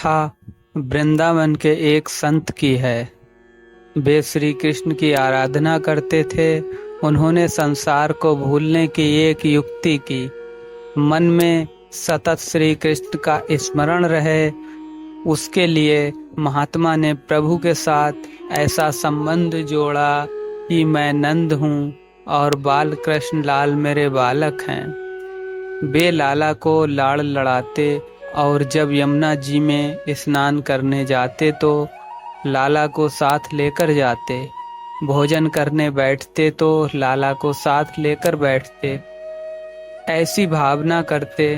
कथा वृंदावन के एक संत की है। वे श्री कृष्ण की आराधना करते थे। उन्होंने संसार को भूलने की एक युक्ति की। मन में सतत श्री कृष्ण का स्मरण रहे, उसके लिए महात्मा ने प्रभु के साथ ऐसा संबंध जोड़ा कि मैं नंद हूँ और बाल कृष्ण लाल मेरे बालक हैं। वे लाला को लाड़ लड़ाते और जब यमुना जी में स्नान करने जाते तो लाला को साथ लेकर जाते। भोजन करने बैठते तो लाला को साथ लेकर बैठते। ऐसी भावना करते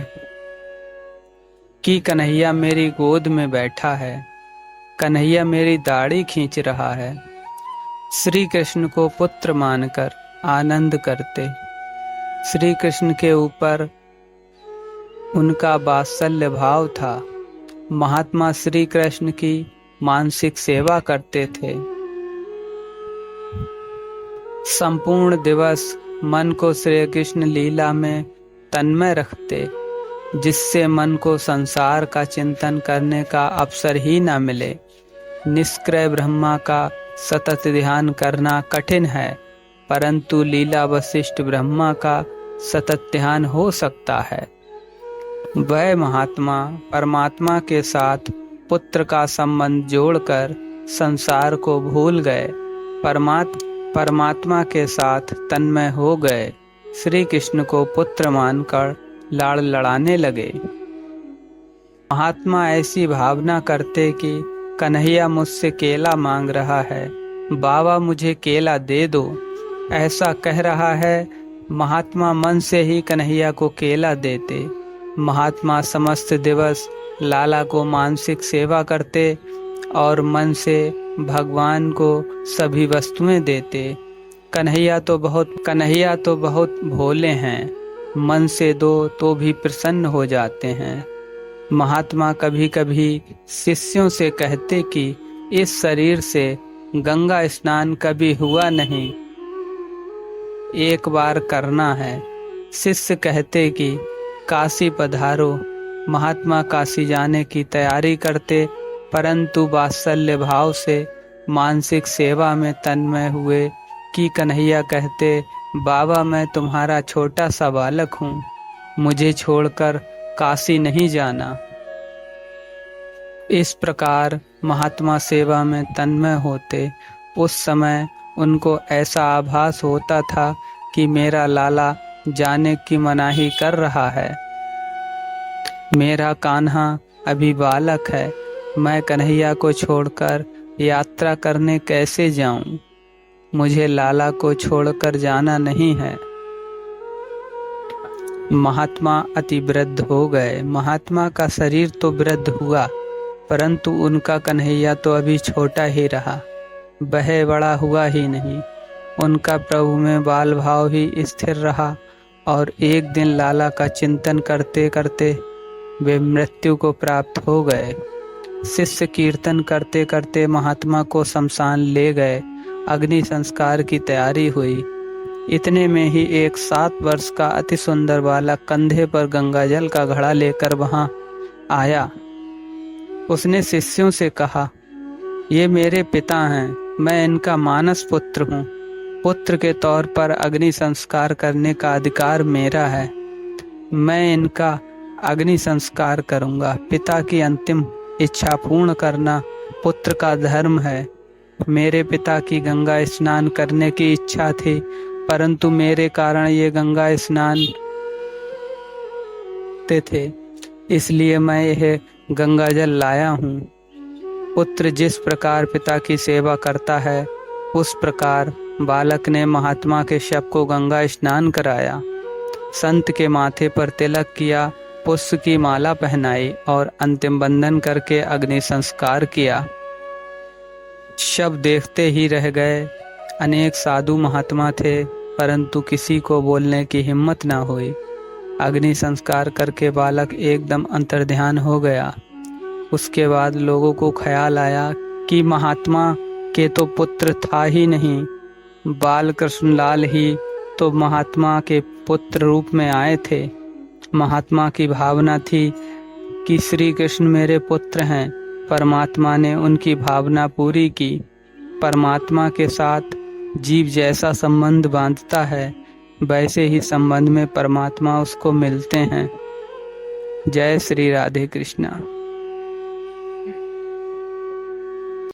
कि कन्हैया मेरी गोद में बैठा है, कन्हैया मेरी दाढ़ी खींच रहा है। श्री कृष्ण को पुत्र मानकर आनंद करते। श्री कृष्ण के ऊपर उनका वात्सल्य भाव था। महात्मा श्री कृष्ण की मानसिक सेवा करते थे। संपूर्ण दिवस मन को श्री कृष्ण लीला में तन्मय रखते, जिससे मन को संसार का चिंतन करने का अवसर ही न मिले। निष्क्रिय ब्रह्मा का सतत ध्यान करना कठिन है, परंतु लीला वशिष्ठ ब्रह्मा का सतत ध्यान हो सकता है। वह महात्मा परमात्मा के साथ पुत्र का संबंध जोड़कर संसार को भूल गए, परमात्मा के साथ तन्मय हो गए। श्री कृष्ण को पुत्र मानकर लाड़ लड़ाने लगे। महात्मा ऐसी भावना करते कि कन्हैया मुझसे केला मांग रहा है, बाबा मुझे केला दे दो, ऐसा कह रहा है। महात्मा मन से ही कन्हैया को केला देते। महात्मा समस्त दिवस लाला को मानसिक सेवा करते और मन से भगवान को सभी वस्तुएं देते। कन्हैया तो बहुत भोले हैं, मन से दो तो भी प्रसन्न हो जाते हैं। महात्मा कभी कभी शिष्यों से कहते कि इस शरीर से गंगा स्नान कभी हुआ नहीं, एक बार करना है। शिष्य कहते कि काशी पधारो। महात्मा काशी जाने की तैयारी करते, परंतु वात्सल्य भाव से मानसिक सेवा में तन्मय हुए कि कन्हैया कहते, बाबा मैं तुम्हारा छोटा सा बालक हूँ, मुझे छोड़कर काशी नहीं जाना। इस प्रकार महात्मा सेवा में तन्मय होते। उस समय उनको ऐसा आभास होता था कि मेरा लाला जाने की मनाही कर रहा है, मेरा कान्हा अभी बालक है, मैं कन्हैया को छोड़कर यात्रा करने कैसे जाऊं? मुझे लाला को छोड़कर जाना नहीं है। महात्मा अति वृद्ध हो गए। महात्मा का शरीर तो वृद्ध हुआ, परंतु उनका कन्हैया तो अभी छोटा ही रहा, वह बड़ा हुआ ही नहीं। उनका प्रभु में बाल भाव ही स्थिर रहा और एक दिन लाला का चिंतन करते करते वे मृत्यु को प्राप्त हो गए। शिष्य कीर्तन करते करते महात्मा को शमशान ले गए। अग्नि संस्कार की तैयारी हुई। इतने में ही एक 7 वर्ष का अति सुंदर बालक कंधे पर गंगाजल का घड़ा लेकर वहां आया। उसने शिष्यों से कहा, ये मेरे पिता हैं, मैं इनका मानस पुत्र हूँ। पुत्र के तौर पर अग्नि संस्कार करने का अधिकार मेरा है, मैं इनका अग्नि संस्कार करूँगा। पिता की अंतिम इच्छा पूर्ण करना पुत्र का धर्म है। मेरे पिता की गंगा स्नान करने की इच्छा थी, परंतु मेरे कारण ये गंगा स्नान थे, इसलिए मैं यह गंगाजल लाया हूँ। पुत्र जिस प्रकार पिता की सेवा करता है, उस प्रकार बालक ने महात्मा के शव को गंगा स्नान कराया। संत के माथे पर तिलक किया, पुष्प की माला पहनाई और अंतिम बंधन करके अग्नि संस्कार किया। शव देखते ही रह गए। अनेक साधु महात्मा थे, परंतु किसी को बोलने की हिम्मत न हुई। अग्नि संस्कार करके बालक एकदम अंतर्ध्यान हो गया। उसके बाद लोगों को ख्याल आया कि महात्मा के तो पुत्र था ही नहीं, बाल कृष्णलाल ही तो महात्मा के पुत्र रूप में आए थे। महात्मा की भावना थी कि श्री कृष्ण मेरे पुत्र हैं। परमात्मा ने उनकी भावना पूरी की। परमात्मा के साथ जीव जैसा संबंध बांधता है, वैसे ही संबंध में परमात्मा उसको मिलते हैं। जय श्री राधे कृष्णा।